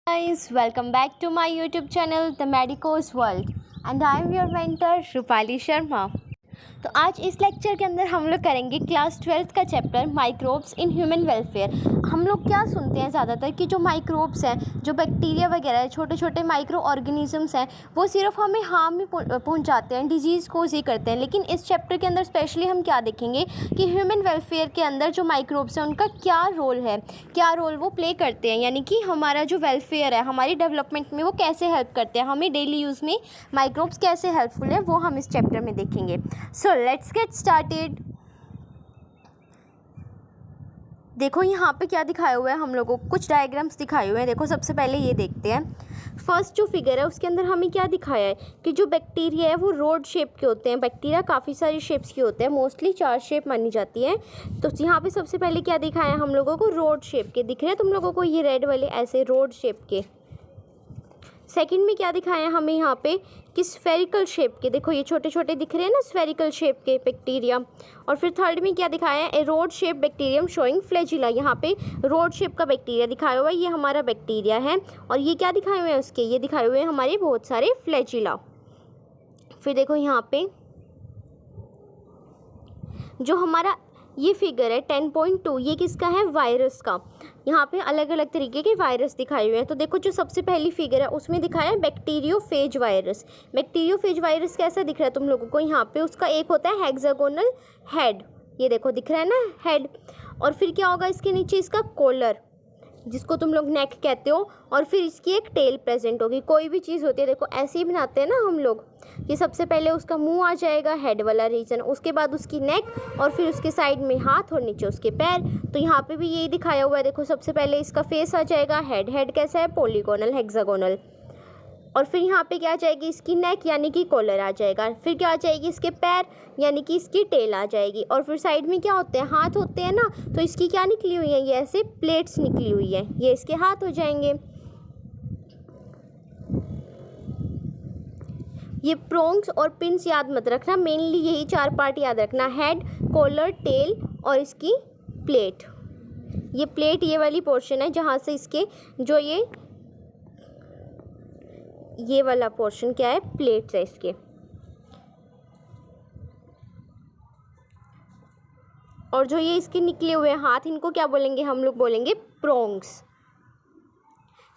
Guys, welcome back to my YouTube channel The Medico's World and I am your mentor Rupali Sharma. तो आज इस lecture के अंदर हम लोग करेंगे क्लास 12th का chapter microbes in human welfare. हम लोग क्या सुनते हैं ज़्यादातर कि जो माइक्रोब्स हैं, जो बैक्टीरिया वगैरह है, छोटे छोटे माइक्रो ऑर्गेनिजम्स हैं, वो सिर्फ हमें हार्म ही पहुंचाते हैं, डिजीज़ कोज ही करते हैं। लेकिन इस चैप्टर के अंदर स्पेशली हम क्या देखेंगे कि ह्यूमन वेलफेयर के अंदर जो माइक्रोब्स हैं उनका क्या रोल है, क्या रोल वो प्ले करते हैं, यानी कि हमारा जो वेलफेयर है, हमारी डेवलपमेंट में वो कैसे हेल्प करते हैं, हमें डेली यूज़ में माइक्रोब्स कैसे हेल्पफुल है, वो हम इस चैप्टर में देखेंगे। So let's get started. देखो यहाँ पे क्या दिखाया हुआ है, हम लोगों को कुछ डायग्राम्स दिखाए हुए हैं। देखो सबसे पहले ये देखते हैं। फर्स्ट जो फिगर है उसके अंदर हमें क्या दिखाया है कि जो बैक्टीरिया है वो रोड शेप के होते हैं। बैक्टीरिया काफ़ी सारी शेप्स के होते हैं, मोस्टली 4 शेप मानी जाती है। तो यहाँ पे सबसे पहले क्या दिखाया है हम लोगों को, रोड शेप के दिख रहे हैं तुम लोगों को, ये रेड वाले ऐसे रोड शेप के। सेकंड में क्या दिखाया है हमें यहाँ पे कि स्फेरिकल शेप के, देखो ये छोटे छोटे दिख रहे हैं ना, स्फेरिकल शेप के बैक्टीरिया। और फिर थर्ड में क्या दिखाया है, a rod shape bacterium showing flagella. यहाँ पे रोड शेप का बैक्टीरिया दिखाया हुआ है, ये हमारा बैक्टीरिया है। और ये क्या दिखाए हुए हैं उसके, ये दिखाए हुए हैं हमारे बहुत सारे फ्लैजिला। फिर देखो यहाँ पे जो हमारा ये फिगर है 10.2, ये किसका है, वायरस का। यहाँ पे अलग अलग तरीके के वायरस दिखाए हुए हैं। तो देखो जो सबसे पहली फिगर है उसमें दिखाया है बैक्टीरियोफेज वायरस। बैक्टीरियोफेज वायरस कैसा दिख रहा है तुम लोगों को, यहाँ पे उसका एक होता है हेक्सागोनल हेड, ये देखो दिख रहा है ना हेड। और फिर क्या होगा इसके नीचे, इसका कॉलर जिसको तुम लोग नेक कहते हो, और फिर इसकी एक टेल प्रेजेंट होगी। कोई भी चीज़ होती है देखो ऐसे ही बनाते हैं ना हम लोग, कि सबसे पहले उसका मुंह आ जाएगा, हेड वाला रीजन, उसके बाद उसकी नेक, और फिर उसके साइड में हाथ और नीचे उसके पैर। तो यहाँ पे भी यही दिखाया हुआ है। देखो सबसे पहले इसका फेस आ जाएगा, हेड, हेड कैसा है, पॉलीगोनल, हेक्सागोनल। और फिर यहाँ पे क्या आ जाएगी इसकी नेक यानी कि कॉलर आ जाएगा। फिर क्या आ जाएगी इसके पैर यानी कि इसकी टेल आ जाएगी। और फिर साइड में क्या होते हैं, हाथ होते हैं ना, तो इसकी क्या निकली हुई है, ये ऐसे प्लेट्स निकली हुई है, ये इसके हाथ हो जाएंगे। ये प्रोंग्स और पिंस याद मत रखना, मेनली यही 4 पार्ट याद रखना, हेड, कॉलर, टेल और इसकी प्लेट। ये प्लेट ये वाली पोर्शन है जहाँ से इसके जो ये वाला पोर्शन क्या है, प्लेट्स है इसके। और जो ये इसके निकले हुए हाथ, इनको क्या बोलेंगे, हम लोग बोलेंगे प्रोंग्स।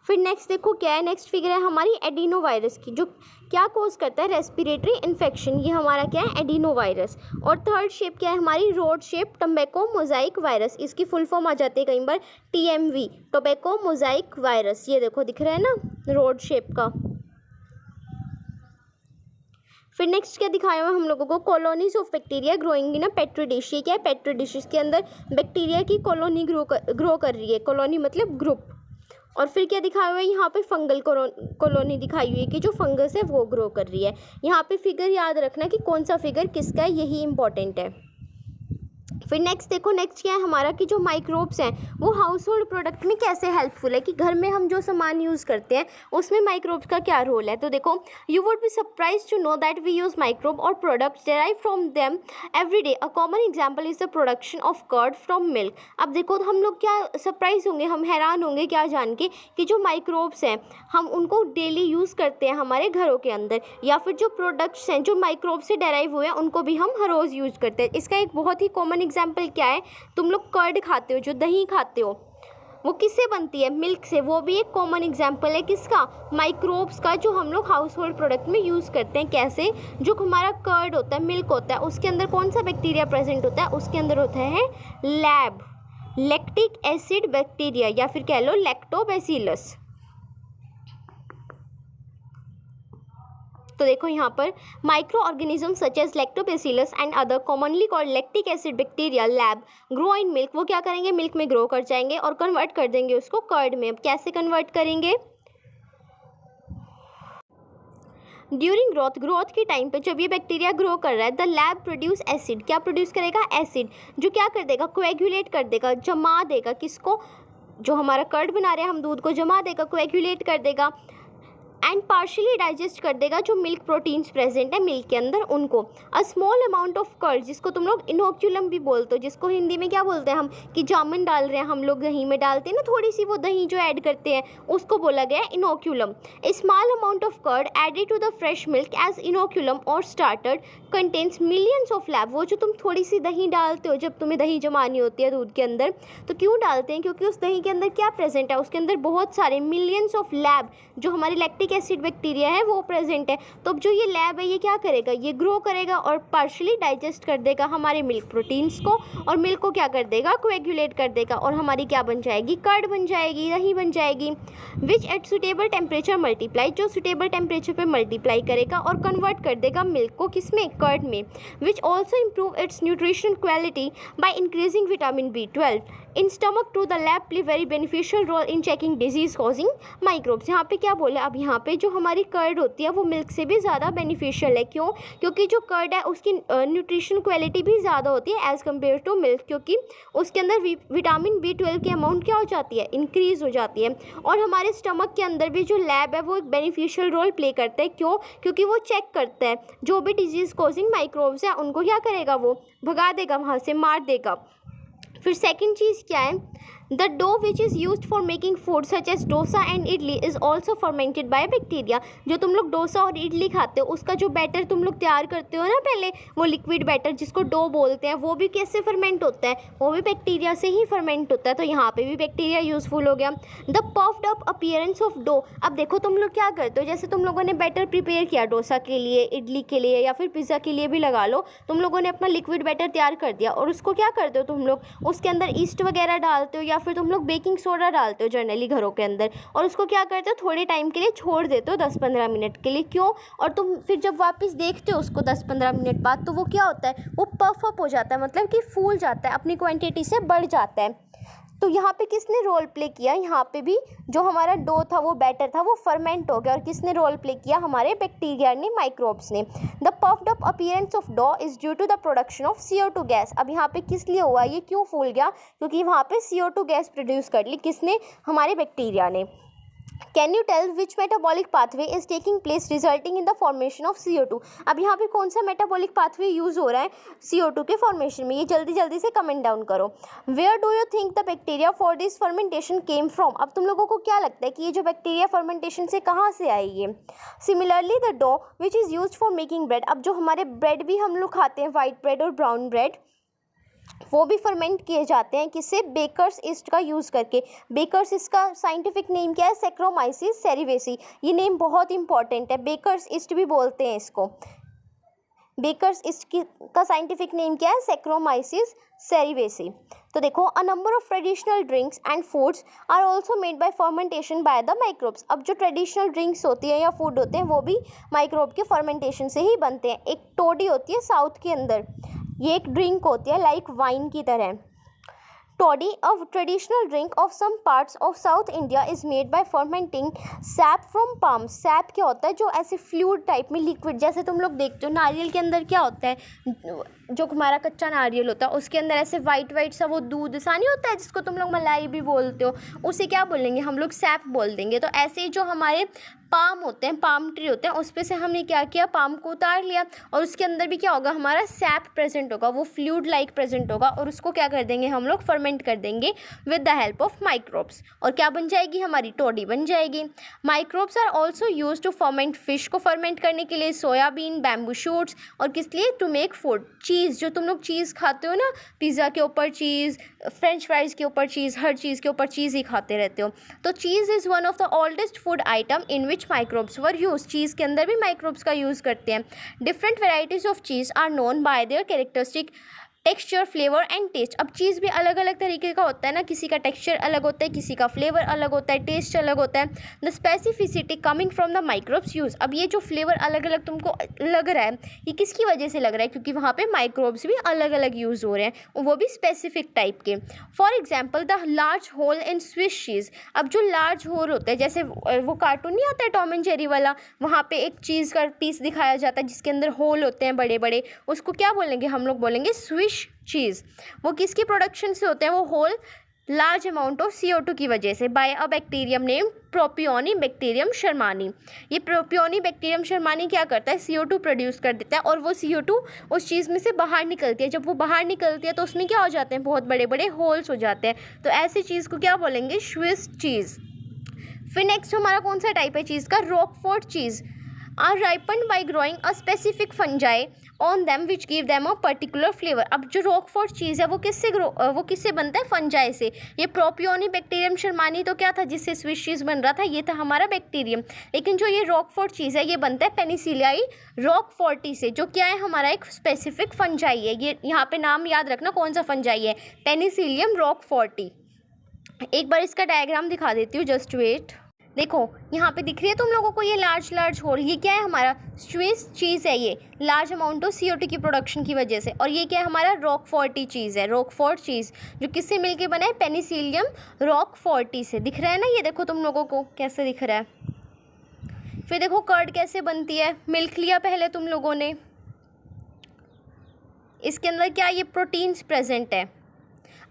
फिर नेक्स्ट देखो क्या है, नेक्स्ट फिगर है हमारी एडिनो वायरस की, जो क्या कोज करता है, रेस्पिरेटरी इन्फेक्शन। ये हमारा क्या है, एडिनो वायरस। और थर्ड शेप क्या है हमारी, rod shape tobacco Mosaic virus. इसकी फुल फॉर्म आ जाती है कई बार TMV, टोबैको मोजाइक वायरस। ये देखो दिख रहा है ना, रोड शेप का। फिर नेक्स्ट क्या दिखाया हुआ है हम लोगों को, colonies of bacteria growing in a petri dish. ये क्या है, पेट्री डिश, इसके अंदर बैक्टीरिया की कॉलोनी ग्रो कर रही है। कॉलोनी मतलब ग्रुप। और फिर क्या दिखाया हुआ है, यहाँ पे फंगल कॉलोनी दिखाई हुई है कि जो फंगस है वो ग्रो कर रही है। यहाँ पे फिगर याद रखना कि कौन सा फिगर किसका है, यही इंपॉर्टेंट है। फिर नेक्स्ट देखो, नेक्स्ट क्या है हमारा कि जो माइक्रोब्स हैं वो हाउस होल्ड प्रोडक्ट में कैसे हेल्पफुल है, कि घर में हम जो सामान यूज़ करते हैं उसमें माइक्रोब्स का क्या रोल है। तो देखो, you would be surprise to know that we use microbe और products derive from them every day. A common example is the production of curd from milk. अब देखो हम लोग क्या सरप्राइज होंगे, हम हैरान होंगे क्या जान के कि जो माइक्रोब्स हैं हम उनको डेली यूज़ करते हैं हमारे घरों के अंदर, या फिर जो प्रोडक्ट्स हैं जो माइक्रोब से डेराइव हुए हैं उनको भी हम हर रोज़ यूज़ करते हैं। इसका एक बहुत ही कॉमन एग्जाम्पल क्या है, तुम लोग कर्ड खाते हो, जो दही खाते हो, वो किससे बनती है, मिल्क से। वो भी एक कॉमन एग्जाम्पल है किसका, माइक्रोब्स का, जो हम लोग हाउस होल्ड प्रोडक्ट में यूज़ करते हैं। कैसे, जो हमारा कर्ड होता है, मिल्क होता है, उसके अंदर कौन सा बैक्टीरिया प्रेजेंट होता है, उसके अंदर होता है लैक्टिक एसिड बैक्टीरिया, या फिर कह लो लैक्टोबैसिलस। तो देखो यहाँ पर micro organism such as lactobacillus and other commonly called lactic acid bacteria LAB grow in milk. वो क्या करेंगे, मिल्क में ग्रो कर जाएंगे और कन्वर्ट कर देंगे उसको कर्ड में। अब कैसे कन्वर्ट करेंगे, ड्यूरिंग ग्रोथ के टाइम पे जब ये बैक्टीरिया ग्रो कर रहा है, द लैब प्रोड्यूस एसिड। क्या प्रोड्यूस करेगा, एसिड, जो क्या कर देगा, कोएगुलेट कर देगा, जमा देगा किसको, जो हमारा कर्ड बना रहे हैं हम दूध को, जमा देगा, कोएगुलेट कर देगा। एंड पार्शियली डाइजेस्ट कर देगा जो मिल्क प्रोटीन्स प्रेजेंट है मिल्क के अंदर उनको। A small amount of curd, जिसको तुम लोग इनोक्यूलम भी बोलते हो, जिसको हिंदी में क्या बोलते हैं हम कि जामुन डाल रहे हैं हम लोग, दही में डालते हैं ना थोड़ी सी वो दही जो ऐड करते हैं, उसको बोला गया है inoculum. A small amount of curd added to the fresh milk as inoculum और starter contains millions of lab. वो जो तुम थोड़ी सी दही डालते हो जब तुम्हें दही जमानी होती है दूध के अंदर, तो क्यों डालते हैं? क्योंकि उस दही के अंदर क्या प्रेजेंट है, उसके अंदर बहुत सारे मिलियंस ऑफ लैब, जो हमारे लैक्टिक एसिड बैक्टीरिया है वो प्रेजेंट है। तो अब जो ये लैब है ये क्या करेगा, ये ग्रो करेगा और पार्शियली डाइजेस्ट कर देगा हमारे मिल्क प्रोटीन्स को, और मिल्क को क्या कर देगा, कोएगुलेट कर देगा, और हमारी क्या बन जाएगी, कर्ड बन जाएगी, दही बन जाएगी। विच एट सुटेबल टेम्परेचर मल्टीप्लाई, जो सुटेबल टेम्परेचर पे मल्टीप्लाई करेगा और कन्वर्ट कर देगा मिल्क को किसमें, कर्ड में। Which also improve its nutrition quality by increasing vitamin B12 in stomach to the LAB play very beneficial role in checking disease causing microbes. यहाँ पे क्या बोले, अब यहाँ पे जो हमारी कर्ड होती है वो मिल्क से भी ज़्यादा बेनिफिशियल है। क्यों? क्योंकि जो कर्ड है उसकी न्यूट्रिशन क्वालिटी भी ज़्यादा होती है एज़ कम्पेयर टू मिल्क, क्योंकि उसके अंदर विटामिन B12 की अमाउंट क्या हो जाती है, इंक्रीज़ हो जाती है। और हमारे स्टमक के अंदर भी जो लैब है वो एक बेनिफिशियल रोल प्ले करता है। क्यों? क्योंकि वो चेक करता है जो भी डिजीज़ कॉजिंग माइक्रोब्स है उनको क्या करेगा, वो भगा देगा, वहाँ से मार देगा। फिर सेकंड चीज़ क्या है, the dough which is use for making food such as dosa and idli is also fermented by bacteria. जो तुम लोग डोसा और इडली खाते हो उसका जो बैटर तुम लोग तैयार करते हो ना पहले, वो लिक्विड बैटर जिसको डो बोलते हैं, वो भी कैसे फर्मेंट होता है, वो भी बैक्टीरिया से ही फर्मेंट होता है। तो यहाँ पे भी बैक्टीरिया यूजफुल हो गया। The puffed up appearance of dough, अब देखो तुम लोग क्या करते हो, जैसे तुम लोगों ने बैटर प्रिपेयर किया डोसा के लिए, इडली के लिए, या फिर पिज़्ज़ा के लिए भी लगा लो, तुम लोगों ने अपना लिक्विड बैटर तैयार कर दिया और उसको क्या करते हो तुम लोग, उसके अंदर ईस्ट वगैरह डालते हो या फिर तुम लोग बेकिंग सोडा डालते हो जनरली घरों के अंदर, और उसको क्या करते हो, थोड़े टाइम के लिए छोड़ देते हो 10-15 मिनट के लिए। क्यों? और तुम फिर जब वापस देखते हो उसको 10-15 मिनट बाद, तो वो क्या होता है, वो पफ अप हो जाता है, मतलब कि फूल जाता है, अपनी क्वांटिटी से बढ़ जाता है। तो यहाँ पे किसने रोल प्ले किया, यहाँ पे भी जो हमारा डो था, वो बैटर था, वो फर्मेंट हो गया, और किसने रोल प्ले किया, हमारे बैक्टीरिया ने, माइक्रोब्स ने। The puffed up appearance of dough is due to the production of CO2 gas. अब यहाँ पे किस लिए हुआ, ये क्यों फूल गया, क्योंकि वहाँ पे CO2 गैस प्रोड्यूस कर ली, किसने, हमारे बैक्टीरिया ने। Can you tell which metabolic pathway is taking place resulting in the formation of CO2। अब यहाँ पे कौन सा मेटाबॉलिक पाथवे यूज हो रहा है CO2 के फॉर्मेशन में, ये जल्दी जल्दी से कमेंट डाउन करो। Where do you think the bacteria for this fermentation came from. अब तुम लोगों को क्या लगता है कि ये जो बैक्टीरिया फर्मेंटेशन से कहाँ से आई है। Similarly the dough which is use for making bread, अब जो हमारे ब्रेड भी हम लोग खाते हैं, वाइट ब्रेड और ब्राउन ब्रेड, वो भी फर्मेंट किए जाते हैं किससे, बेकर्स ईस्ट का यूज़ करके। बेकर्स ईस्ट का साइंटिफिक नेम क्या है, सैक्रोमाइसिस सेरिवेसी। ये नेम बहुत इंपॉर्टेंट है, बेकर्स ईस्ट भी बोलते हैं इसको। बेकर्स ईस्ट का साइंटिफिक नेम क्या है, सैक्रोमाइसिस सेरिवेसी। तो देखो, a number of traditional drinks and foods are also made by fermentation by the microbes. अब जो ट्रेडिशनल ड्रिंक्स होती है या फूड होते हैं वो भी माइक्रोब के फर्मेंटेशन से ही बनते हैं। एक टोडी होती है साउथ के अंदर, ये एक ड्रिंक होती है लाइक वाइन की तरह। Toddy, a traditional drink of some parts of South India, is made by fermenting sap from palm. Sap क्या होता है, जो ऐसे फ्लूइड टाइप में लिक्विड, जैसे तुम लोग देखते हो नारियल के अंदर क्या होता है, जो हमारा कच्चा नारियल होता है उसके अंदर ऐसे वाइट सा वो दूध सा नहीं होता है, जिसको तुम लोग मलाई भी बोलते हो, उसे क्या बोलेंगे हम लोग, सैप बोल देंगे। तो ऐसे ही जो हमारे पाम होते हैं, पाम ट्री होते हैं, उस पे से हमने क्या किया, पाम को उतार लिया, और उसके अंदर भी क्या होगा, हमारा सैप प्रेजेंट होगा, वो फ्लूइड लाइक प्रेजेंट होगा, और उसको क्या कर देंगे हम लोग, फर्मेंट कर देंगे with the help of microbes, और क्या बन जाएगी, हमारी टोडी बन जाएगी। Microbes are also use to ferment fish को फर्मेंट करने के लिए, सोयाबीन, बैम्बू शूट्स, और किस लिए, टू मेक फूड। चीज़, जो तुम लोग चीज़ खाते हो ना, पिज़्ज़ा के ऊपर चीज़, फ्रेंच फ्राइज़ के ऊपर चीज़, हर चीज़ के ऊपर चीज़ ही खाते रहते हो। तो cheese is one of the oldest food item in which microbes were use. Cheese के अंदर भी माइक्रोब्स का यूज़ करते हैं। Different varieties of cheese are known by their characteristic texture, flavour and taste. अब चीज़ भी अलग अलग तरीके का होता है ना, किसी का टेक्सचर अलग होता है, किसी का फ्लेवर अलग होता है, टेस्ट अलग होता है। The specificity coming from the microbes use. अब ये जो फ्लेवर अलग अलग तुमको लग रहा है, ये किसकी वजह से लग रहा है, क्योंकि वहाँ पे माइक्रोब्स भी अलग अलग यूज़ हो रहे हैं, वो भी स्पेसिफिक टाइप के। For example the large whole in Swiss cheese. अब जो लार्ज होल होता है, जैसे वो कार्टून नहीं आता है टॉम एंड जेरी वाला, वहाँ पे एक चीज़ का पीस दिखाया जाता है जिसके अंदर होल होते हैं बड़े बड़े, उसको क्या बोलेंगे हम लोग, बोलेंगे स्विस चीज़। वो किसकी प्रोडक्शन से होते हैं, वो whole large amount of CO2 की वजह से by a bacterium named propionibacterium shermanii. ये प्रोपियोनी बैक्टीरियम शर्मानी क्या करता है, CO2 प्रोड्यूस कर देता है और वो CO2 उस चीज़ में से बाहर निकलती है। जब वो बाहर निकलती है तो उसमें क्या हो जाते हैं, बहुत बड़े बड़े होल्स हो जाते हैं। तो ऐसी चीज़ को क्या बोलेंगे, स्विस चीज़। फिर नेक्स्ट हमारा कौन सा टाइप है चीज़ का, Roquefort cheese. Are ripen by growing a specific fungi on them which give them a particular flavour. अब जो रॉकफोर्ट चीज़ है वो किससे बनता है, फंजाई से। ये प्रोपियोनी बैक्टीरियम शर्मानी तो क्या था, जिससे स्विस चीज़ बन रहा था, ये था हमारा बैक्टीरियम। लेकिन जो ये रॉकफोर्ट चीज़ है ये बनता है पेनिसिलियाई रॉकफोर्टी से, जो क्या है हमारा एक स्पेसिफिक फंजाई है। ये यहाँ पे नाम याद रखना कौन सा फंजाई है, पेनिसिलियम रॉकफोर्टी। एक बार इसका डायग्राम दिखा देती हूँ, जस्ट वेट। देखो यहाँ पे दिख रही है तुम लोगों को ये लार्ज होल, ये क्या है हमारा स्विस चीज़ है, ये लार्ज अमाउंट ऑफ CO2 की प्रोडक्शन की वजह से। और ये क्या है हमारा रॉकफोर्टी चीज़ है, रॉकफोर्ट चीज़ जो किससे मिलके बना है, पेनिसिलियम रॉकफोर्टी से। दिख रहा है ना, ये देखो तुम लोगों को कैसे दिख रहा है। फिर देखो कर्ड कैसे बनती है, मिल्क लिया पहले तुम लोगों ने, इसके अंदर क्या ये प्रोटीन्स प्रेजेंट है।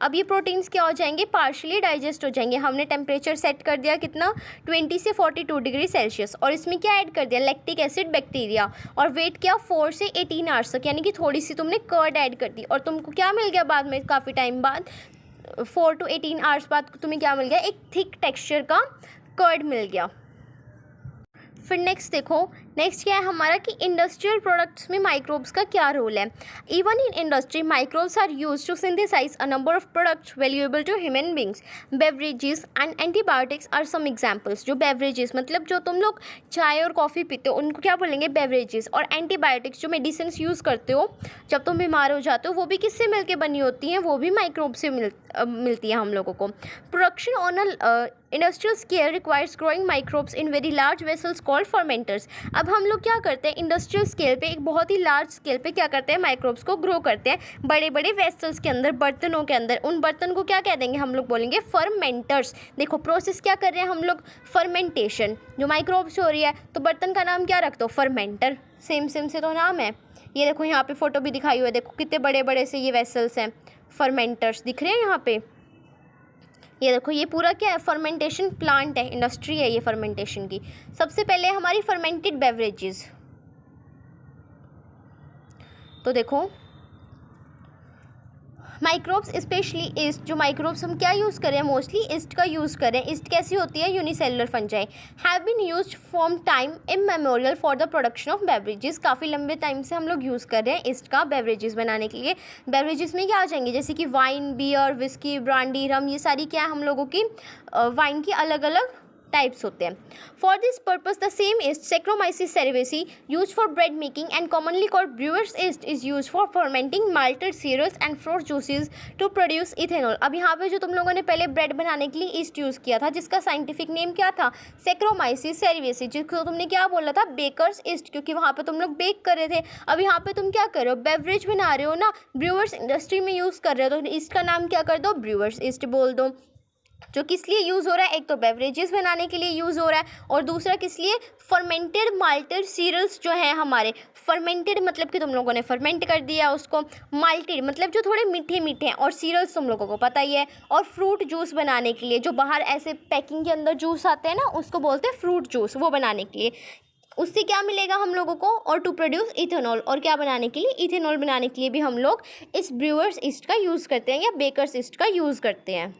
अब ये प्रोटीन्स क्या हो जाएंगे, पार्शली डाइजेस्ट हो जाएंगे। हमने टेम्परेचर सेट कर दिया कितना, 20 से 42 डिग्री सेल्सियस। और इसमें क्या ऐड कर दिया, लैक्टिक एसिड बैक्टीरिया। और वेट क्या, 4 से 18 आवर्स तक, यानी कि थोड़ी सी तुमने कर्ड ऐड कर दी। और तुमको क्या मिल गया बाद में, काफ़ी टाइम बाद 4 to 18 आवर्स बाद तुम्हें क्या मिल गया, एक थिक टेक्सचर का कर्ड मिल गया। फिर नेक्स्ट देखो, नेक्स्ट क्या है हमारा कि इंडस्ट्रियल प्रोडक्ट्स में माइक्रोब्स का क्या रोल है। Even in industry microbes are used to synthesise a number of products valuable to human beings. Beverages and antibiotics are some examples. जो बेवरेजेस मतलब जो तुम लोग चाय और कॉफ़ी पीते हो उनको क्या बोलेंगे, बेवरेजेस। और एंटीबायोटिक्स जो मेडिसिन यूज़ करते हो जब तुम बीमार हो जाते हो, वो भी किससे मिलके बनी होती हैं, वो भी माइक्रोब से मिलती है हम लोगों को। Production on industrial scale requires growing microbes in very large vessels called fermenters. अब हम लोग क्या करते हैं, इंडस्ट्रियल स्केल पे, एक बहुत ही लार्ज स्केल पे क्या करते हैं, माइक्रोब्स को ग्रो करते हैं बड़े बड़े वेसल्स के अंदर, बर्तनों के अंदर। उन बर्तन को क्या कह देंगे, हम लोग बोलेंगे फर्मेंटर्स। देखो प्रोसेस क्या कर रहे हैं हम लोग, फर्मेंटेशन। जो माइक्रोब्स हो रही है तो बर्तन का नाम क्या रख दो, फर्मेंटर। सेम से तो नाम है। ये देखो यहाँ पे फोटो भी दिखाई हुई है, देखो कितने बड़े बड़े से ये वेसल्स हैं, फर्मेंटर्स दिख रहे हैं यहाँ पे। ये देखो ये पूरा क्या है, फर्मेंटेशन प्लांट है, इंडस्ट्री है ये फर्मेंटेशन की। सबसे पहले हमारी फर्मेंटेड बेवरेजेस। तो देखो माइक्रोब्स स्पेशली ईस्ट, जो माइक्रोब्स हम क्या यूज़ करें, मोस्टली ईस्ट का यूज़ करें। ईस्ट कैसी होती है, unicellular fungi, have been used from time immemorial for the production of beverages. काफ़ी लंबे टाइम से हम लोग यूज़ कर रहे हैं ईस्ट का बेवरेजेस बनाने के लिए। बेवरेजेस में क्या आ जाएंगे, जैसे कि वाइन, बियर, विस्की, ब्रांडी, रम, ये सारी क्या है हम लोगों की वाइन की अलग अलग टाइप्स होते हैं। For this purpose the same yeast Saccharomyces cerevisiae use for bread making and commonly called brewer's yeast is use for fermenting malted cereals and fruit juices to produce ethanol. अब यहाँ पे जो तुम लोगों ने पहले ब्रेड बनाने के लिए ईस्ट यूज़ किया था, जिसका साइंटिफिक नेम क्या था, सेक्रोमाइसिस सेरेवेसी, जिसको तुमने क्या बोला था, बेकर्स ईस्ट, क्योंकि वहाँ पे तुम लोग बेक कर रहे थे। अब यहाँ पे तुम क्या कर रहे हो, बेवरेज बना रहे हो ना, ब्रूअर्स इंडस्ट्री में यूज़ कर रहे हो, तो ईस्ट का नाम क्या कर दो, ब्रूअर्स ईस्ट बोल दो। जो किस लिए यूज़ हो रहा है, एक तो बेवरेजेस बनाने के लिए यूज़ हो रहा है, और दूसरा किस लिए, फर्मेंटेड माल्टेड सीरियल्स जो हैं हमारे। फर्मेंटेड मतलब कि तुम लोगों ने फर्मेंट कर दिया उसको, माल्टेड मतलब जो थोड़े मीठे मीठे हैं, और सीरियल्स तुम लोगों को पता ही है। और फ्रूट जूस बनाने के लिए, जो बाहर ऐसे पैकिंग के अंदर जूस आते हैं ना, उसको बोलते हैं फ्रूट जूस, वो बनाने के लिए। उससे क्या मिलेगा हम लोगों को, और टू प्रोड्यूस इथेनॉल, और क्या बनाने के लिए, इथेनॉल बनाने के लिए भी हम लोग इस ब्रूअर्स ईस्ट का यूज़ करते हैं या बेकर्स ईस्ट का यूज़ करते हैं।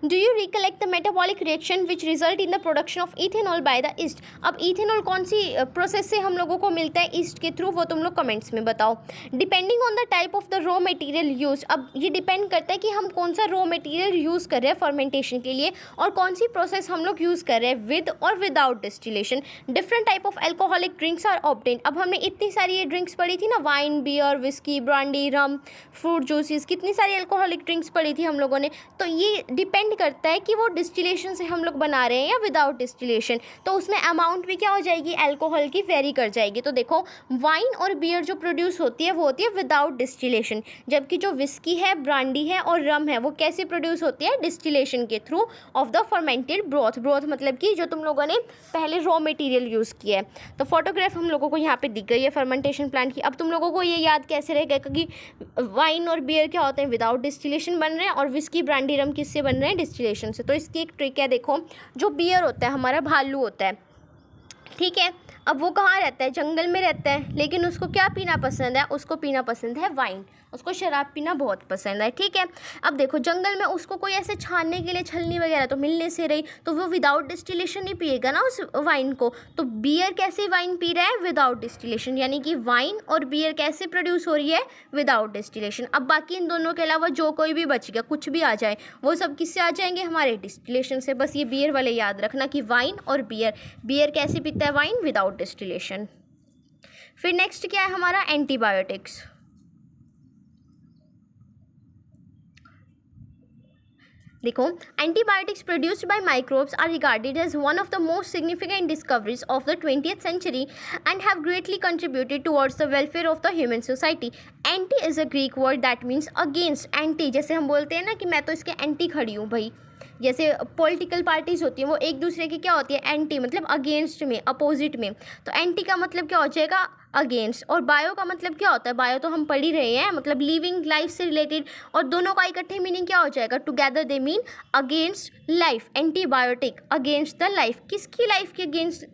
Do you recollect the metabolic reaction which result in the production of ethanol by the yeast? अब इथेनॉल कौन सी प्रोसेस से हम लोगों को मिलता है ईस्ट के थ्रू, वो तुम लोग कमेंट्स में बताओ। Depending on the type of the raw material use, अब ये डिपेंड करता है कि हम कौन सा रॉ मटेरियल यूज़ कर रहे हैं फर्मेंटेशन के लिए, और कौन सी प्रोसेस हम लोग यूज़ कर रहे हैं विद और without distillation. Different type of alcoholic drinks are obtain. अब हमने इतनी सारी ये ड्रिंक्स पढ़ी थी ना, wine, beer, whisky, brandy, rum, fruit juices, कितनी सारी एल्कोहलिक ड्रिंक्स पढ़ी थी हम लोगों ने। तो ये डिपेंड डिपेंड करता है कि वो डिस्टिलेशन से हम लोग बना रहे हैं या विदाउट डिस्टिलेशन, तो उसमें अमाउंट भी क्या हो जाएगी, अल्कोहल की वेरी कर जाएगी। तो देखो वाइन और बियर जो प्रोड्यूस होती है वो होती है विदाउट डिस्टिलेशन, जबकि जो विस्की है, ब्रांडी है और रम है वो कैसे प्रोड्यूस होती है, डिस्टिलेशन के through of the fermented broth. Broth मतलब कि जो तुम लोगों ने पहले रॉ मटेरियल यूज़ किया है। तो फोटोग्राफ हम लोगों को यहाँ पे दिख गई है फर्मेंटेशन प्लांट की। अब तुम लोगों को ये याद कैसे रहेगा कि वाइन और बियर क्या होते हैं, विदाउट डिस्टिलेशन बन रहे हैं, और विस्की ब्रांडी रम किससे बन रहे हैं, डिस्टिलेशन से। तो इसकी एक ट्रिक है, देखो जो बियर होता है हमारा भालू होता है, ठीक है। अब वो कहाँ रहता है, जंगल में रहता है, लेकिन उसको क्या पीना पसंद है, उसको पीना पसंद है वाइन, उसको शराब पीना बहुत पसंद है, ठीक है। अब देखो जंगल में उसको कोई ऐसे छानने के लिए छलनी वगैरह तो मिलने से रही, तो वो विदाउट डिस्टिलेशन नहीं पिएगा ना उस वाइन को। तो बियर कैसे वाइन पी रहा है, विदाउट डिस्टिलेशन, यानी कि वाइन और बियर कैसे प्रोड्यूस हो रही है, विदाउट डिस्टिलेशन। अब बाकी इन दोनों के अलावा जो कोई भी बच गया, कुछ भी आ जाए, वो सब किससे आ जाएंगे, हमारे डिस्टिलेशन से। बस ये बियर वाले याद रखना कि वाइन और बियर कैसे पीता है, वाइन विदाउट डिस्टिलेशन। फिर नेक्स्ट क्या है हमारा, एंटीबायोटिक्स। देखो antibiotics produced by microbes are regarded as one of the most significant discoveries of the 20th century and have greatly contributed towards the welfare of the human society. Anti is a Greek word that means against. Anti जैसे हम बोलते हैं ना कि मैं तो इसके anti खड़ी हूँ भाई, जैसे पॉलिटिकल पार्टीज होती हैं वो एक दूसरे की क्या होती है, एंटी, मतलब अगेंस्ट में, अपोजिट में। तो एंटी का मतलब क्या हो जाएगा, अगेंस्ट। और बायो का मतलब क्या होता है, बायो तो हम पढ़ ही रहे हैं, मतलब लिविंग लाइफ से रिलेटेड, और दोनों का इकट्ठे मीनिंग क्या हो जाएगा, together they mean against life. Antibiotic against the life, किसकी लाइफ के अगेंस्ट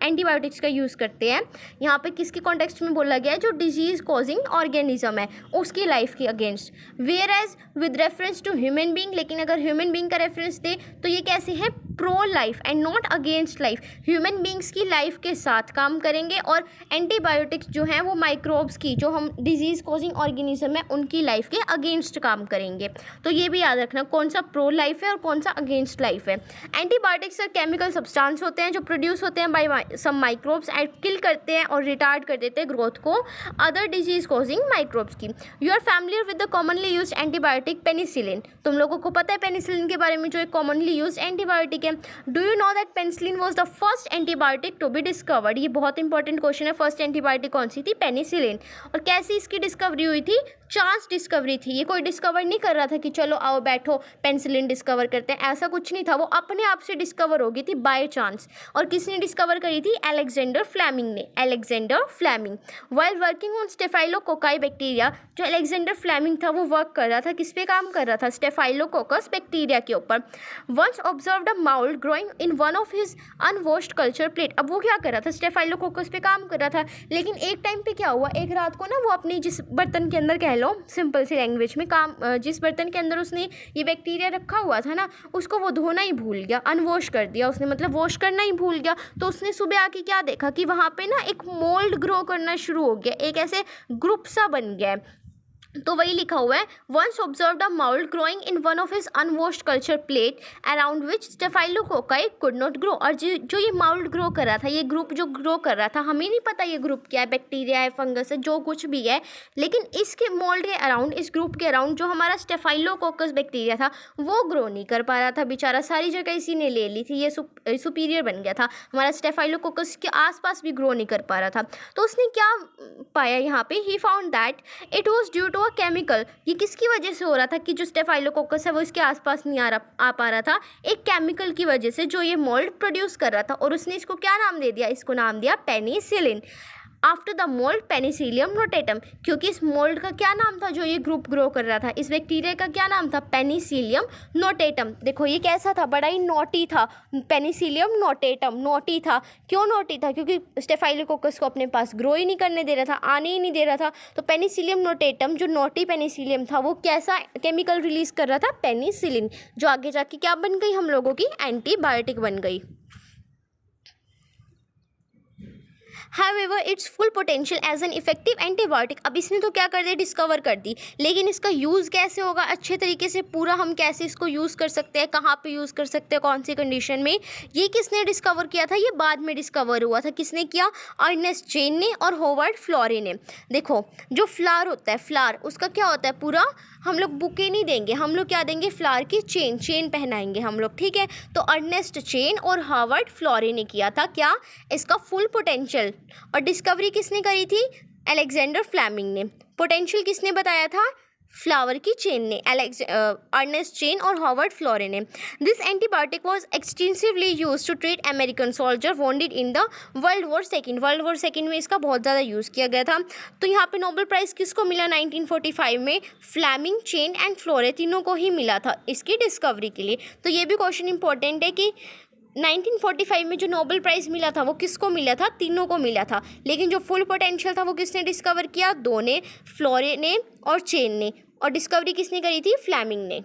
एंटीबायोटिक्स का यूज़ करते हैं, यहाँ पे किसके कॉन्टेक्स्ट में बोला गया है, जो डिजीज कॉजिंग ऑर्गेनिज्म है उसकी लाइफ के against. Whereas with reference to human being, लेकिन अगर ह्यूमन बींग का रेफरेंस दे तो ये कैसे है, pro life and not against life. Human beings की लाइफ के साथ काम करेंगे, और एंटीबायोटिक्स जो हैं वो माइक्रोब्स की, जो हम डिजीज़ कॉजिंग ऑर्गेनिज्म है उनकी लाइफ के अगेंस्ट काम करेंगे। तो ये भी याद रखना कौन सा प्रो लाइफ है और कौन सा अगेंस्ट लाइफ है। एंटीबायोटिक्स केमिकल सब्सटेंस होते हैं जो प्रोड्यूस होते हैं by some microbes and kill करते हैं और रिटार्ड कर देते हैं ग्रोथ को अदर डिजीज कॉजिंग माइक्रोब्स की। You are familiar with the commonly use antibiotic penicillin. तुम लोगों को पता है पेनिसिलिन के बारे में, जो एक कॉमनली यूज एंटीबायोटिक है। Do you know that penicillin was the first antibiotic to be discovered. ये बहुत इंपॉर्टेंट क्वेश्चन है, फर्स्ट एंटीबायोटिक कौन सी थी, पेनिसिलिन। और कैसी इसकी डिस्कवरी हुई थी, चांस डिस्कवरी थी। ये कोई डिस्कवर नहीं कर रहा था कि चलो आओ बैठो पेनिसिलिन डिस्कवर करते हैं, ऐसा कुछ नहीं था, वो अपने आप से डिस्कवर हो गई थी बाय चांस। और किसने डिस्कवर करी थी, अलेक्जेंडर फ्लेमिंग ने, Alexander Fleming. While working on staphylococci bacteria, जो अलेक्जेंडर फ्लेमिंग था वो वर्क कर रहा था, किस पे काम कर रहा था, स्टेफाइलोकोकस बैक्टीरिया के ऊपर। Once observed a mould growing in one of his unwashed culture plate. अब वो क्या कर रहा था, स्टेफाइलोकोकस पे काम कर रहा था, लेकिन एक टाइम पे क्या हुआ, एक रात को ना वो अपनी जिस बर्तन के अंदर, कह लो सिंपल सी लैंग्वेज में, जिस बर्तन के अंदर उसने ये बैक्टीरिया रखा हुआ था ना, उसको वो धोना ही भूल गया, अनवॉश कर दिया उसने, मतलब वॉश करना ही भूल गया। तो उसने सुबह आके क्या देखा कि वहाँ पे ना एक मोल्ड ग्रो करना शुरू हो गया, एक ऐसे ग्रुप सा बन गया है। तो वही लिखा हुआ है, once observed a mould growing in one of his unwashed culture plate around which staphylococci could not grow. और जो ये माउल्ड ग्रो कर रहा था, ये ग्रुप जो ग्रो कर रहा था, हमें नहीं पता ये ग्रुप क्या है, बैक्टीरिया है, फंगस है, जो कुछ भी है, लेकिन इसके मोल्ड के अराउंड, इस ग्रुप के अराउंड जो हमारा स्टेफाइलोकोकस बैक्टीरिया था वो ग्रो नहीं कर पा रहा था बेचारा, सारी जगह इसी ने ले ली थी, ये सुपीरियर बन गया था, हमारा स्टेफाइलोकोकस के आसपास भी ग्रो नहीं कर पा रहा था। तो उसने क्या पाया यहाँ पे, he found that it was due to chemical. ये किसकी वजह से हो रहा था कि जो स्टेफाइलोकोकस है वो इसके आसपास नहीं आ पा रहा था, एक केमिकल की वजह से जो ये मोल्ड प्रोड्यूस कर रहा था। और उसने इसको क्या नाम दे दिया, इसको नाम दिया penicillin, after the mould Penicillium notatum. क्योंकि इस मोल्ड का क्या नाम था, जो ये ग्रुप ग्रो कर रहा था, इस बैक्टीरिया का क्या नाम था, पेनिसिलियम नोटेटम। देखो ये कैसा था, बड़ा ही नोटी था, पेनिसिलियम नोटेटम, नोटी था। क्यों नोटी था, क्योंकि स्टेफाइलोकोकस को अपने पास ग्रो ही नहीं करने दे रहा था, आने ही नहीं दे रहा था। तो पेनिसिलियम नोटेटम जो नोटी पेनिसिलियम था वो कैसा केमिकल रिलीज कर रहा था, पेनिसिलिन, जो आगे जाके क्या बन गई, हम लोगों की एंटीबायोटिक बन गई। However its full potential as an effective antibiotic. अब इसने तो क्या कर दिया, डिस्कवर कर दी, लेकिन इसका यूज़ कैसे होगा अच्छे तरीके से, पूरा हम कैसे इसको यूज़ कर सकते हैं, कहाँ पे यूज़ कर सकते हैं, कौन सी कंडीशन में, ये किसने डिस्कवर किया था, ये बाद में डिस्कवर हुआ था। किसने किया, अर्नेस्ट चेन ने और होवर्ड फ्लोरे ने। देखो जो फ्लावर होता है, फ्लावर उसका क्या होता है, पूरा हम लोग बुके नहीं देंगे, हम लोग क्या देंगे, फ्लावर की चेन पहनाएंगे हम लोग, ठीक है। तो अर्नेस्ट चेन और हार्वर्ड फ्लोरे ने किया था क्या, इसका फुल पोटेंशियल। और डिस्कवरी किसने करी थी, अलेक्जेंडर फ्लेमिंग ने। पोटेंशियल किसने बताया था, फ्लावर की चेन ने, अर्नेस्ट चेन और हार्वर्ड फ्लोरे ने। This antibiotic was extensively use to treat American soldier wounded in the world war second में इसका बहुत ज़्यादा यूज़ किया गया था। तो यहाँ पे नोबेल प्राइज़ किसको मिला 1945 में, फ्लेमिंग, चेन एंड फ्लोरे, तीनों को ही मिला था इसकी डिस्कवरी के लिए। तो ये भी क्वेश्चन इंपॉर्टेंट है कि 1945 में जो नोबेल प्राइज़ मिला था वो किसको मिला था, तीनों को मिला था, लेकिन जो फुल पोटेंशियल था वो किसने डिस्कवर किया, दो ने, फ्लोरे ने और चेन ने। और डिस्कवरी किसने करी थी, फ्लेमिंग ने।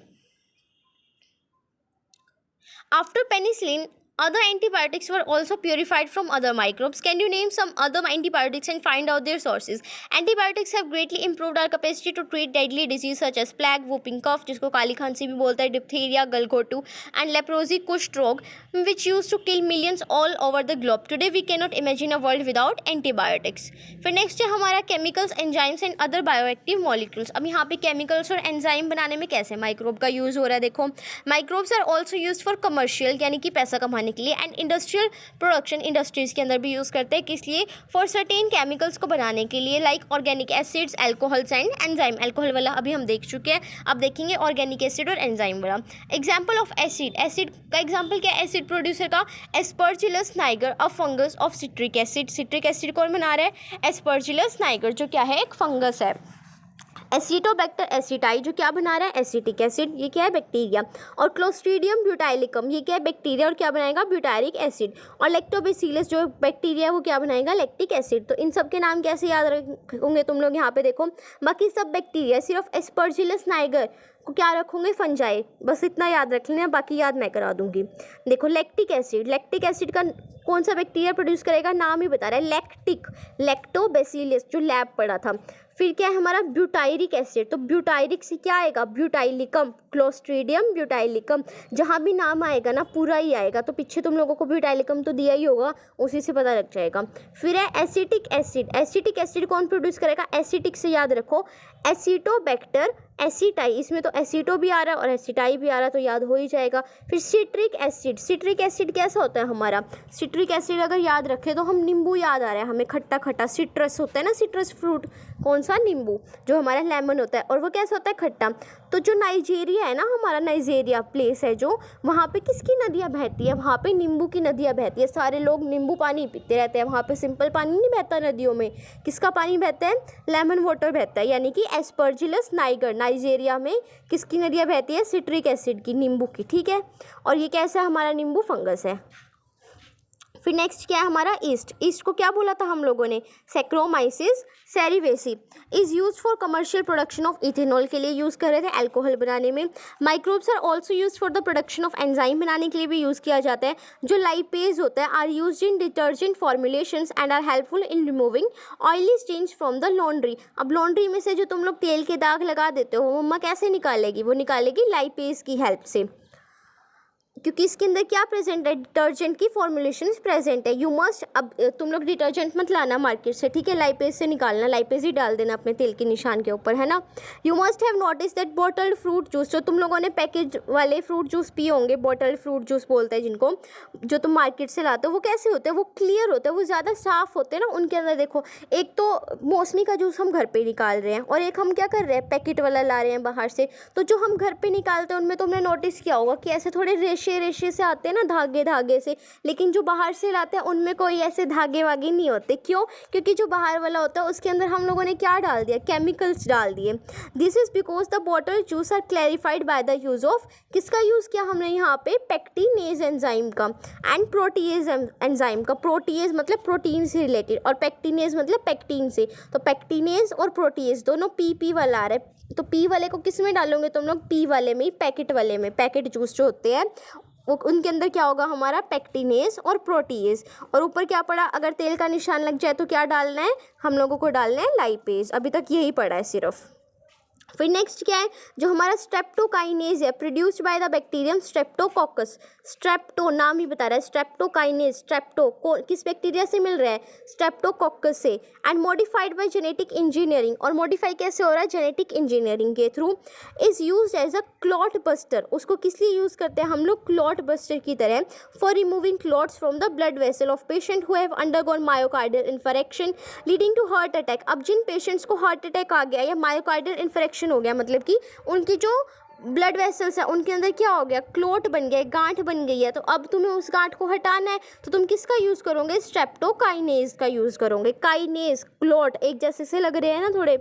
After penicillin other antibiotics were also purified from other microbes. Can you name some other antibiotics and find out their sources? Antibiotics have greatly improved our capacity to treat deadly disease such as plague, whooping cough जिसको काली खांसी भी बोलते हैं, diphtheria, गलघोटू and leprosy, कुष्ठ रोग, which used to kill millions all over the globe. Today we cannot imagine a world without antibiotics. फिर next है हमारा chemicals, enzymes and other bioactive molecules. अब यहाँ पे chemicals और enzyme बनाने में कैसे माइक्रोब का यूज़ हो रहा है, देखो microbes are also use for commercial यानी कि पैसा कमाने के लिए, एंड इंडस्ट्रियल प्रोडक्शन, इंडस्ट्रीज़ के अंदर भी यूज़ करते हैं, किस लिए, फॉर सर्टेन केमिकल्स को बनाने के लिए, like organic acids, alcohols and enzyme. Alcohol वाला अभी हम देख चुके हैं, अब देखेंगे ऑर्गेनिक एसिड और एंजाइम वाला। एग्जाम्पल ऑफ एसिड, एसिड का एग्जाम्पल क्या है, एसिड प्रोड्यूसर का Aspergillus Niger, a fungus of citric acid. Citric acid कौन बना रहा है, एस्परजिलस नाइगर, जो क्या है, एक फंगस है। एसिटोबैक्टर एसिटाई, जो क्या बना रहा है, एसिटिक एसिड, ये क्या है, बैक्टीरिया। और क्लोस्ट्रीडियम ब्यूटाइलिकम, ये क्या है, बैक्टीरिया, और क्या बनाएगा, ब्यूटारिक एसिड। और लैक्टोबैसिलस जो बैक्टीरिया है वो क्या बनाएगा, लैक्टिक एसिड। तो इन सब के नाम कैसे याद रखोगे तुम लोग, यहाँ पे देखो बाकी सब बैक्टीरिया, सिर्फ एस्परजिलस नाइगर को क्या रखोगे, फंजाई, बस इतना याद रख लेना, बाकी याद मैं करा दूंगी। देखो लैक्टिक एसिड का कौन सा बैक्टीरिया प्रोड्यूस करेगा, नाम ही बता रहा है, लैक्टिक, लैक्टोबैसिलस, जो लैब पढ़ा था। फिर क्या है हमारा ब्यूटायरिक एसिड, तो ब्यूटायरिक से क्या आएगा, ब्यूटाइलिकम, क्लोस्ट्रीडियम ब्यूटाइलिकम, जहाँ भी नाम आएगा ना पूरा ही आएगा, तो पीछे तुम लोगों को ब्यूटाइलिकम तो दिया ही होगा, उसी से पता लग जाएगा। फिर है एसिटिक एसिड, एसिटिक एसिड कौन प्रोड्यूस करेगा, एसिटिक से याद रखो, एसिटोबैक्टर एसिटाई, इसमें तो एसिटो भी आ रहा है और एसिटाई भी आ रहा है, तो याद हो ही जाएगा। फिर सिट्रिक एसिड, सिट्रिक एसिड कैसा होता है हमारा, सिट्रिक एसिड अगर याद रखें तो हम नींबू याद आ रहा है हमें, खट्टा खट्टा, सिट्रस होता है ना, सिट्रस फ्रूट, कौन सा, नींबू, जो हमारा लेमन होता है, और वो कैसा होता है, खट्टा। तो जो नाइजीरिया है ना हमारा, नाइजीरिया प्लेस है जो, वहाँ पे किसकी नदियाँ बहती है, वहाँ पे नींबू की नदियाँ बहती है, सारे लोग नींबू पानी पीते रहते हैं, वहाँ पे सिंपल पानी नहीं बहता नदियों में, किसका पानी बहता है, लेमन वाटर बहता है, यानी कि एस्परजिलस नाइगर, नाइजीरिया में किसकी नदियाँ बहती है, सिट्रिक एसिड की, नींबू की, ठीक है। और ये कैसा हमारा नींबू, फंगस है। फिर नेक्स्ट क्या है हमारा, ईस्ट, ईस्ट को क्या बोला था हम लोगों ने, Saccharomyces cerevisiae, is use for commercial production of ethanol, के लिए यूज़ कर रहे थे, अल्कोहल बनाने में। Microbes are also use for the production of enzyme, बनाने के लिए भी यूज़ किया जाता है। जो लाइपेज होता है are use in detergent formulations and are helpful in removing oily stains from the laundry. अब लॉन्ड्री में से जो तुम लोग तेल के दाग लगा देते हो, मम्मा कैसे निकालेगी, वो निकालेगी लाइपेज की हेल्प से, क्योंकि इसके अंदर क्या प्रेजेंट है, डिटर्जेंट की फॉर्मुलेशन प्रेजेंट है। यू मस्ट, अब तुम लोग डिटर्जेंट मत लाना मार्केट से, ठीक है, लाइपेज से निकालना, लाइपेज ही डाल देना अपने तेल के निशान के ऊपर, है ना। You must have notice that bottled fruit juice, जो तुम लोगों ने पैकेज वाले फ्रूट जूस पिए होंगे, बॉटल्ड फ्रूट जूस बोलते हैं जिनको, जो तुम मार्केट से लाते हो, वो कैसे होते हैं, वो क्लियर होते हैं, वो ज़्यादा साफ़ होते हैं ना। उनके अंदर देखो, एक तो मौसमी का जूस हम घर पर निकाल रहे हैं, और एक हम क्या कर रहे हैं, पैकेट वाला ला रहे हैं बाहर से। तो जो हम घर पर निकालते हैं उनमें तुमने नोटिस किया होगा कि ऐसे थोड़े रेशे से आते हैं ना, धागे से, लेकिन जो बाहर से लाते हैं उनमें कोई ऐसे धागे वागे नहीं होते। क्यों, क्योंकि जो बाहर वाला होता है उसके अंदर हम लोगों ने क्या डाल दिया, केमिकल्स डाल दिए। This is because the bottle juice are clarified by the use of, किसका यूज़ किया हमने यहाँ पे, पेक्टिनेज एंजाइम का, एंड प्रोटीएज एंजाइम का। प्रोटीएज मतलब प्रोटीन से रिलेटेड, और पेक्टिनेज मतलब पेक्टीन से। तो पेक्टिनेज और प्रोटीएज दोनों पी वाला आ रहा है, तो पी वाले को किस में डालोगे तुम लोग, पी वाले में ही, पैकेट वाले में, पैकेट जूस जो होते हैं उनके अंदर क्या होगा हमारा पेक्टिनेज और प्रोटीएज। और ऊपर क्या पड़ा, अगर तेल का निशान लग जाए तो क्या डालना है, हम लोगों को डालना है लाइपेज। अभी तक यही पड़ा है सिर्फ। फिर नेक्स्ट क्या है, जो हमारा स्ट्रेप्टोकाइनेज है produced by the bacterium Streptococcus. Strepto नाम ही बता रहा है, स्ट्रेप्टोकाइनेज, स्ट्रेप्टो किस बैक्टीरिया से मिल रहा है, स्ट्रेप्टोकोकस से। And modified by genetic engineering, और मॉडिफाई कैसे हो रहा है, जेनेटिक इंजीनियरिंग के through. Is used as a clot buster, उसको किस लिए यूज़ करते हैं हम लोग, क्लॉट बस्टर की तरह, for removing clots from the blood vessel of patient who have undergone myocardial infection leading to heart attack. अब जिन पेशेंट्स को हार्ट अटैक आ गया या मायोकार्डियल इन्फेक्शन हो गया, मतलब कि उनकी जो ब्लड वेसल्स है उनके अंदर क्या हो गया, क्लोट बन गया, गांठ बन गई है, तो अब तुम्हें उस गांठ को हटाना है तो तुम किसका यूज़ करोगे, स्ट्रेप्टोकाइनेज का यूज़ करोगे। काइनेज क्लोट एक जैसे से लग रहे हैं ना थोड़े।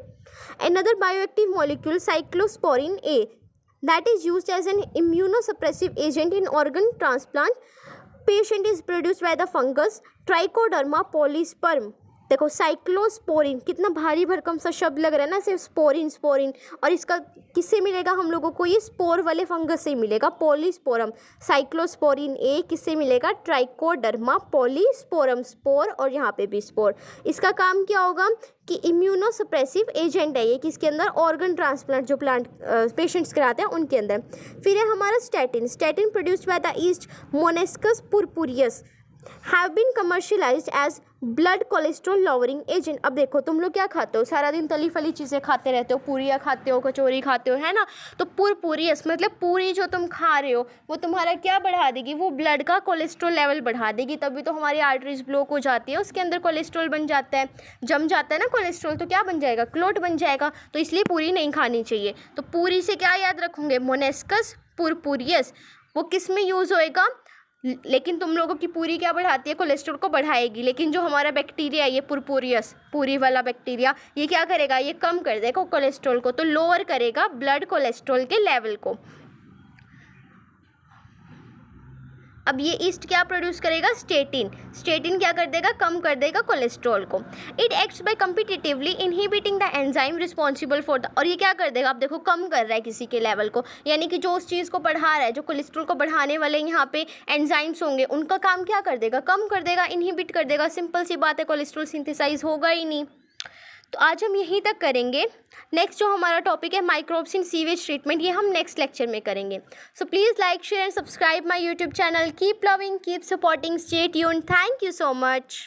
Another bioactive molecule cyclosporin A that is used as an immunosuppressive agent in organ transplant. Patient is produced by the fungus Trichoderma polysperm. देखो साइक्लोस्पोरिन कितना भारी भरकम सा शब्द लग रहा है ना, सिर्फ स्पोरिन स्पोरिन, और इसका किससे मिलेगा हम लोगों को, ये स्पोर वाले फंगस से मिलेगा, पॉलीस्पोरम। साइक्लोस्पोरिन ए किससे मिलेगा, ट्राइकोडर्मा पॉलीस्पोरम, स्पोर और यहाँ पे भी स्पोर। इसका काम क्या होगा कि इम्यूनोसप्रेसिव एजेंट है ये, किसके अंदर, ऑर्गन ट्रांसप्लांट जो प्लांट पेशेंट्स कराते हैं उनके अंदर। फिर है हमारा statin. Statin produced by the yeast Monascus purpureus have been commercialized as blood cholesterol lowering agent. अब देखो तुम लोग क्या खाते हो, सारा दिन तली फली चीज़ें खाते रहते हो, पूरियाँ खाते हो, कचौरी खाते हो, है ना, तो पुरपुरियस मतलब पूरी जो तुम खा रहे हो वो तुम्हारा क्या बढ़ा देगी, वो ब्लड का कोलेस्ट्रॉल लेवल बढ़ा देगी, तभी तो हमारी आर्टरीज ब्लॉक हो जाती है, उसके अंदर कोलेस्ट्रॉल बन जाता है, जम जाता है ना कोलेस्ट्रॉल, तो क्या बन जाएगा, क्लोट बन जाएगा। तो इसलिए पूरी नहीं खानी चाहिए। तो पूरी से क्या याद रखोगे, मोनेस्कस पुरपुरियस, वो किस में यूज़ होएगा, लेकिन तुम लोगों की पूरी क्या बढ़ाती है, कोलेस्ट्रॉल को बढ़ाएगी, लेकिन जो हमारा बैक्टीरिया है ये पुरपुरियस पूरी वाला बैक्टीरिया, ये क्या करेगा, ये कम कर देगा कोलेस्ट्रॉल को, तो लोअर करेगा ब्लड कोलेस्ट्रॉल के लेवल को। अब ये ईस्ट क्या प्रोड्यूस करेगा, स्टेटिन। स्टेटिन क्या कर देगा, कम कर देगा कोलेस्ट्रॉल को। It acts by competitively inhibiting the enzyme responsible for the, और ये क्या कर देगा, अब देखो कम कर रहा है किसी के लेवल को, यानी कि जो उस चीज़ को बढ़ा रहा है, जो कोलेस्ट्रॉल को बढ़ाने वाले यहाँ पे एंजाइम्स होंगे उनका काम क्या कर देगा, कम कर देगा, इनहिबिट कर देगा। सिंपल सी बात है, कोलेस्ट्रॉल सिंथेसाइज होगा ही नहीं। तो आज हम यहीं तक करेंगे। नेक्स्ट जो हमारा टॉपिक है माइक्रोब्स इन सीवेज ट्रीटमेंट, ये हम नेक्स्ट लेक्चर में करेंगे। So please like share and subscribe my YouTube channel. Keep loving, keep supporting, stay tuned. Thank you so much.